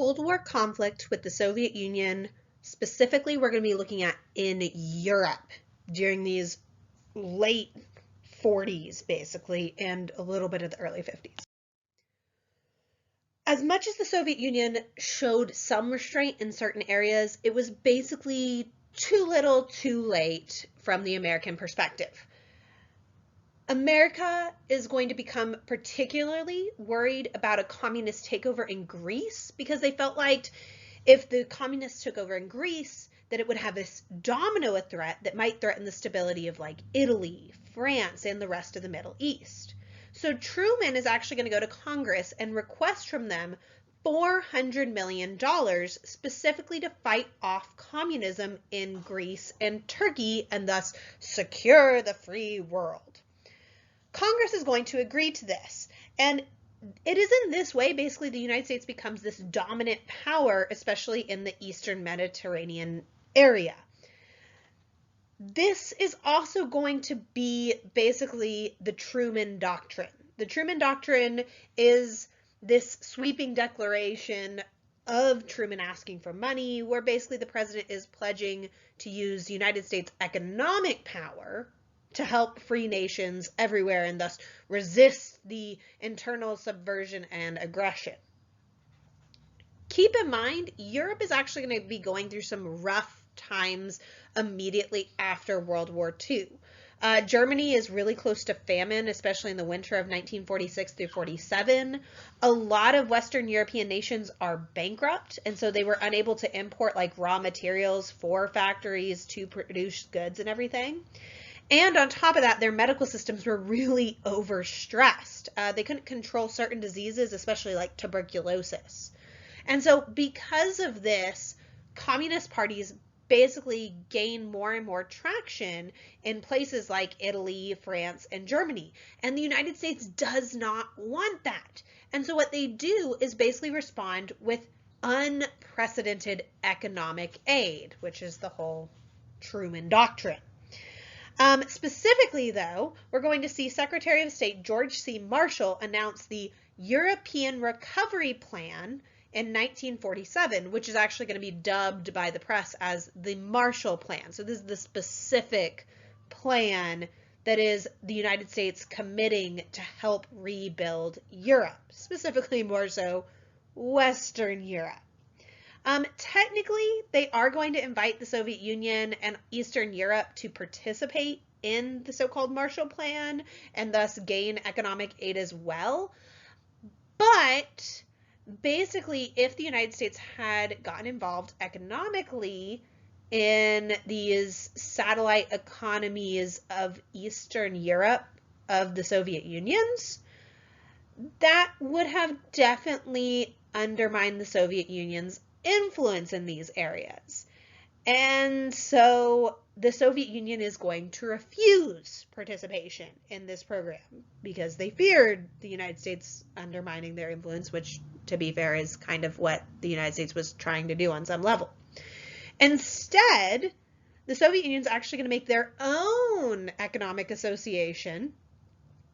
Cold War conflict with the Soviet Union. Specifically, we're going to be looking at in Europe during these late 40s, basically, and a little bit of the early 50s. As much as the Soviet Union showed some restraint in certain areas, it was basically too little, too late from the American perspective. America is going to become particularly worried about a communist takeover in Greece because they felt like if the communists took over in Greece, that it would have this domino threat that might threaten the stability of like Italy, France, and the rest of the Middle East. So Truman is actually going to go to Congress and request from them $400 million specifically to fight off communism in Greece and Turkey and thus secure the free world. Congress is going to agree to this, and it is in this way basically the United States becomes this dominant power, especially in the Eastern Mediterranean area. This is also going to be basically the Truman Doctrine. The Truman Doctrine is this sweeping declaration of Truman asking for money, where basically the president is pledging to use United States economic power to help free nations everywhere and thus resist the internal subversion and aggression. Keep in mind, Europe is actually going to be going through some rough times immediately after World War II. Germany is really close to famine, especially in the winter of 1946 through 47. A lot of Western European nations are bankrupt, and so they were unable to import like raw materials for factories to produce goods and everything. And on top of that, their medical systems were really overstressed. They couldn't control certain diseases, especially like tuberculosis. And so because of this, communist parties basically gain more and more traction in places like Italy, France, and Germany. And the United States does not want that. And so what they do is basically respond with unprecedented economic aid, which is the whole Truman Doctrine. Specifically, though, we're going to see Secretary of State George C. Marshall announce the European Recovery Plan in 1947, which is actually going to be dubbed by the press as the Marshall Plan. So this is the specific plan that is the United States committing to help rebuild Europe, specifically more so Western Europe. Technically, they are going to invite the Soviet Union and Eastern Europe to participate in the so-called Marshall Plan and thus gain economic aid as well. But basically, if the United States had gotten involved economically in these satellite economies of Eastern Europe of the Soviet Unions, that would have definitely undermined the Soviet Union's influence in these areas. And so the Soviet Union is going to refuse participation in this program because they feared the United States undermining their influence, which, to be fair, is kind of what the United States was trying to do on some level. Instead, the Soviet Union is actually going to make their own economic association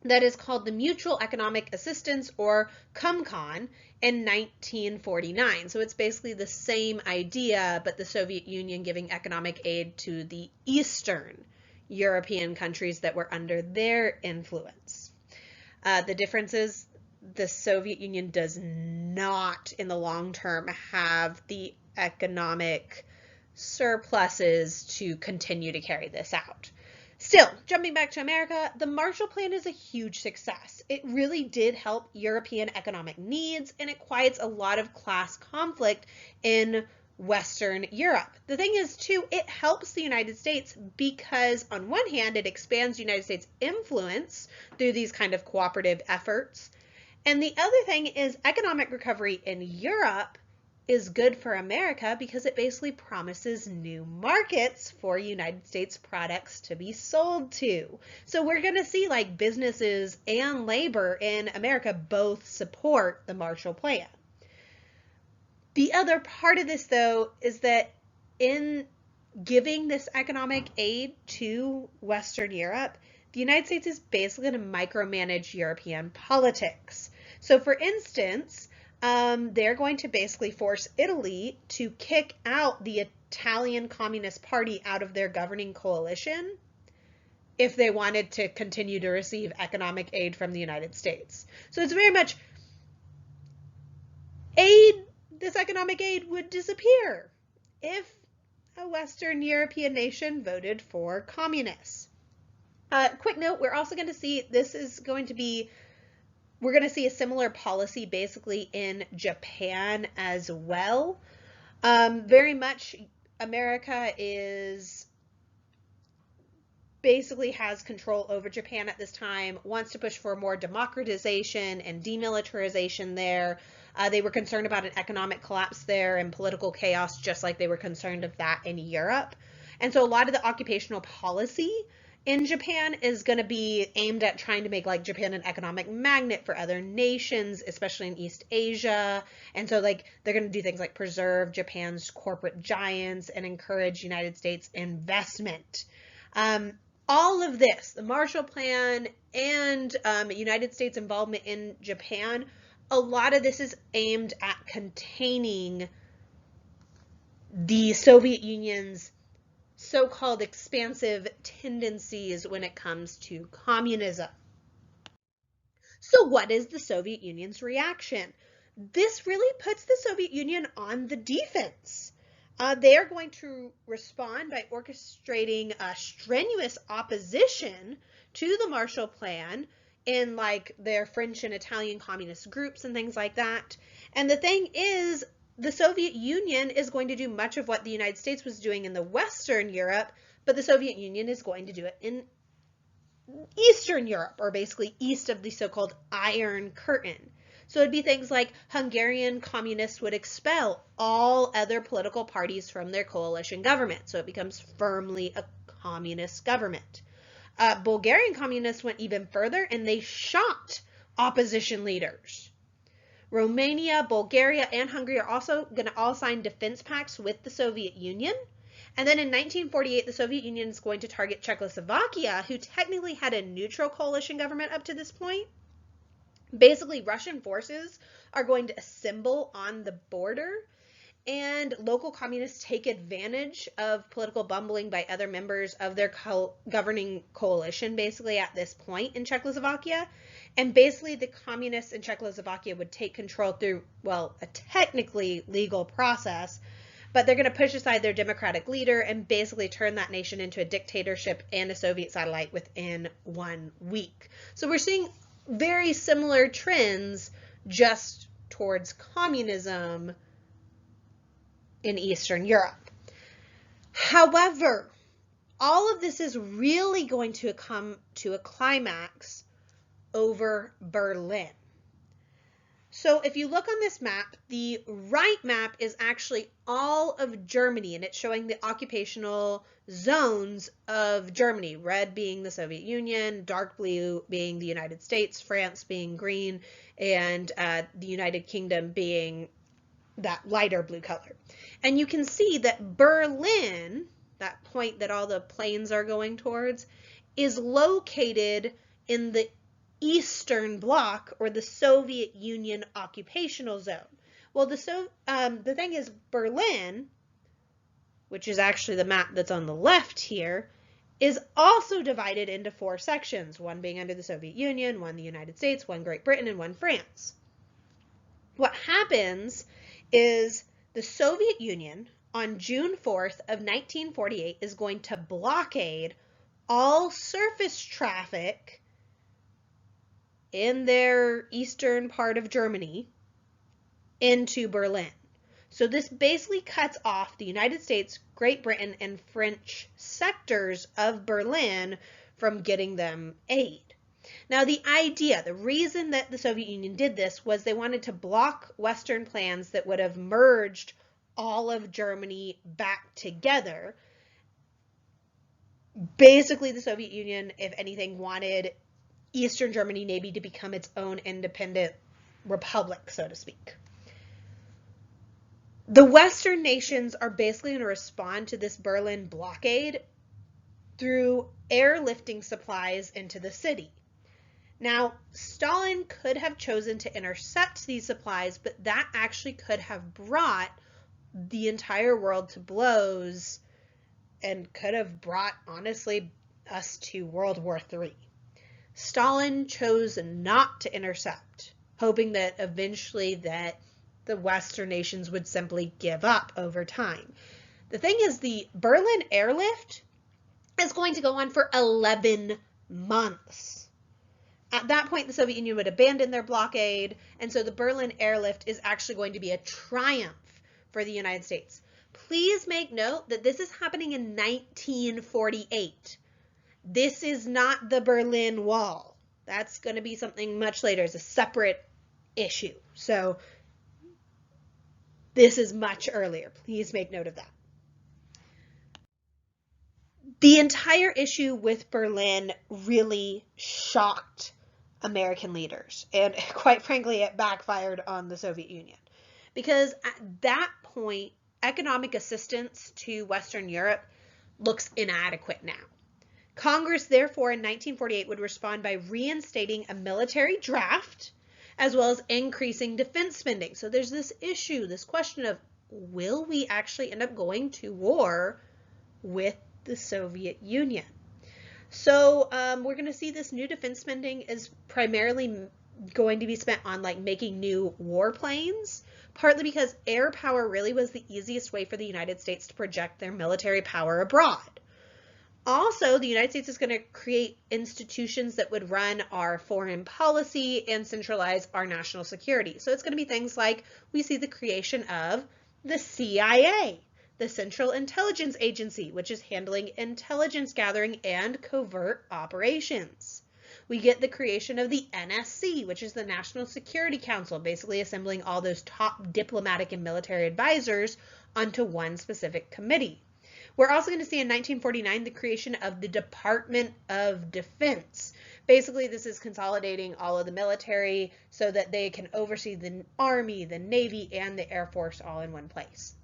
that is called the Mutual Economic Assistance, or CUMCON, in 1949. So it's basically the same idea, but the Soviet Union giving economic aid to the Eastern European countries that were under their influence. The difference is the Soviet Union does not, in the long term, have the economic surpluses to continue to carry this out. Still, jumping back to America, the Marshall Plan is a huge success. It really did help European economic needs, and it quiets a lot of class conflict in Western Europe. The thing is, too, it helps the United States because, on one hand, it expands the United States' influence through these kind of cooperative efforts. And the other thing is economic recovery in Europe is good for America because it basically promises new markets for United States products to be sold to. So we're going to see like businesses and labor in America both support the Marshall Plan. The other part of this, though, is that in giving this economic aid to Western Europe, the United States is basically going to micromanage European politics. So for instance, they're going to basically force Italy to kick out the Italian Communist Party out of their governing coalition if they wanted to continue to receive economic aid from the United States. So it's very much this economic aid would disappear if a Western European nation voted for communists. Quick note, we're also going to see we're going to see a similar policy basically in Japan as well. Very much America basically has control over Japan at this time, wants to push for more democratization and demilitarization there. They were concerned about an economic collapse there and political chaos, just like they were concerned of that in Europe. And so a lot of the occupational policy in Japan is going to be aimed at trying to make Japan an economic magnet for other nations, especially in East Asia. And so they're going to do things like preserve Japan's corporate giants and encourage United States investment. All of this, the Marshall Plan and United States involvement in Japan, a lot of this is aimed at containing the Soviet Union's so-called expansive tendencies when it comes to communism. So what is the Soviet Union's reaction? This really puts the Soviet Union on the defense. They are going to respond by orchestrating a strenuous opposition to the Marshall Plan in their French and Italian communist groups and things like that. And the thing is, the Soviet Union is going to do much of what the United States was doing in the Western Europe, but the Soviet Union is going to do it in Eastern Europe, or basically east of the so-called Iron Curtain. So it'd be things like Hungarian communists would expel all other political parties from their coalition government, so it becomes firmly a communist government. Bulgarian communists went even further and they shot opposition leaders. Romania, Bulgaria, and Hungary are also going to all sign defense pacts with the Soviet Union. And then in 1948, the Soviet Union is going to target Czechoslovakia, who technically had a neutral coalition government up to this point. Basically, Russian forces are going to assemble on the border, and local communists take advantage of political bumbling by other members of their governing coalition, basically at this point in Czechoslovakia. And basically, the communists in Czechoslovakia would take control through, a technically legal process, but they're going to push aside their democratic leader and basically turn that nation into a dictatorship and a Soviet satellite within 1 week. So we're seeing very similar trends just towards communism in Eastern Europe. However, all of this is really going to come to a climax over Berlin. So if you look on this map, the right map is actually all of Germany, and it's showing the occupational zones of Germany, red being the Soviet Union, dark blue being the United States, France being green, and the United Kingdom being that lighter blue color. And you can see that Berlin, that point that all the planes are going towards, is located in the Eastern Bloc, or the Soviet Union occupational zone. Well, the thing is, Berlin, which is actually the map that's on the left here, is also divided into 4 sections, one being under the Soviet Union, one the United States, one Great Britain, and one France. What happens is the Soviet Union on June 4th of 1948 is going to blockade all surface traffic in their eastern part of Germany into Berlin. So this basically cuts off the United States, Great Britain, and French sectors of Berlin from getting them aid. Now the reason that the Soviet Union did this was they wanted to block Western plans that would have merged all of Germany back together. Basically, the Soviet Union, if anything, wanted Eastern Germany maybe to become its own independent republic, so to speak. The Western nations are basically going to respond to this Berlin blockade through airlifting supplies into the city. Now, Stalin could have chosen to intercept these supplies, but that actually could have brought the entire world to blows and could have brought, honestly, us to World War III. Stalin chose not to intercept, hoping that eventually that the Western nations would simply give up over time. The thing is, the Berlin airlift is going to go on for 11 months. At that point, the Soviet Union would abandon their blockade, and so the Berlin airlift is actually going to be a triumph for the United States. Please make note that this is happening in 1948. This is not the Berlin Wall. That's going to be something much later. It's a separate issue. So this is much earlier. Please make note of that. The entire issue with Berlin really shocked American leaders, and quite frankly, it backfired on the Soviet Union, because at that point, economic assistance to Western Europe looks inadequate now. Congress, therefore, in 1948 would respond by reinstating a military draft, as well as increasing defense spending. So there's this issue, this question of, will we actually end up going to war with the Soviet Union? So we're going to see this new defense spending is primarily going to be spent on like making new warplanes, partly because air power really was the easiest way for the United States to project their military power abroad. Also, the United States is going to create institutions that would run our foreign policy and centralize our national security. So it's going to be things like we see the creation of the CIA, the Central Intelligence Agency, which is handling intelligence gathering and covert operations. We get the creation of the NSC, which is the National Security Council, basically assembling all those top diplomatic and military advisors onto one specific committee. We're also going to see in 1949 the creation of the Department of Defense. Basically, this is consolidating all of the military so that they can oversee the Army, the Navy, and the Air Force all in one place.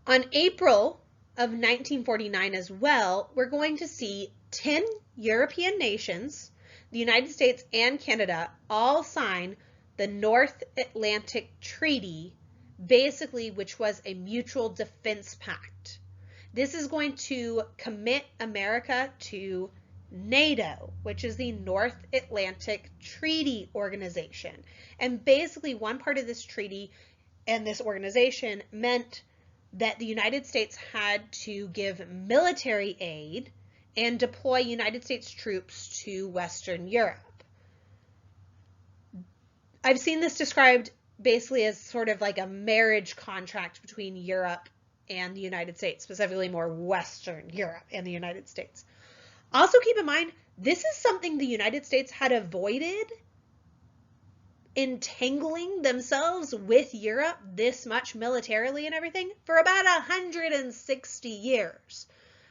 On April of 1949 as well, we're going to see 10 European nations, the United States and Canada, all sign the North Atlantic Treaty, basically, which was a mutual defense pact. This is going to commit America to NATO, which is the North Atlantic Treaty Organization. And basically, one part of this treaty and this organization meant that the United States had to give military aid and deploy United States troops to Western Europe. I've seen this described basically as sort of like a marriage contract between Europe and the United States, specifically more Western Europe and the United States. Also keep in mind, this is something the United States had avoided entangling themselves with Europe this much militarily and everything for about 160 years.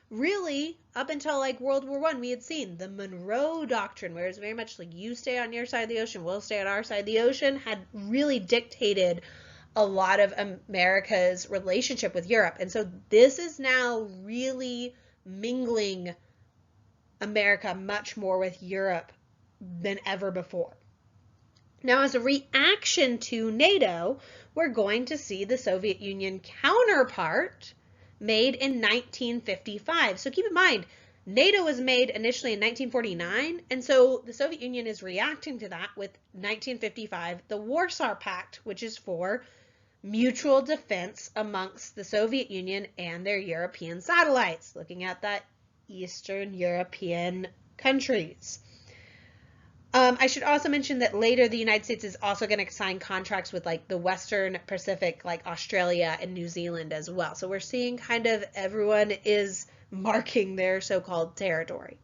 Really, up until like World War I, we had seen the Monroe Doctrine, where it's very much like you stay on your side of the ocean, we'll stay on our side of the ocean, had really dictated a lot of America's relationship with Europe. And so this is now really mingling America much more with Europe than ever before. Now, as a reaction to NATO, we're going to see the Soviet Union counterpart made in 1955. So keep in mind, NATO was made initially in 1949, and so the Soviet Union is reacting to that with 1955, the Warsaw Pact, which is for mutual defense amongst the Soviet Union and their European satellites, looking at that Eastern European countries. I should also mention that later the United States is also going to sign contracts with like the Western Pacific, like Australia and New Zealand as well. So we're seeing kind of everyone is marking their so-called territory.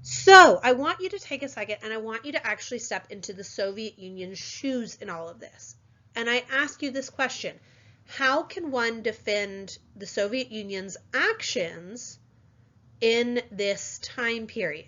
So I want you to take a second and I want you to actually step into the Soviet Union's shoes in all of this. And I ask you this question: how can one defend the Soviet Union's actions in this time period?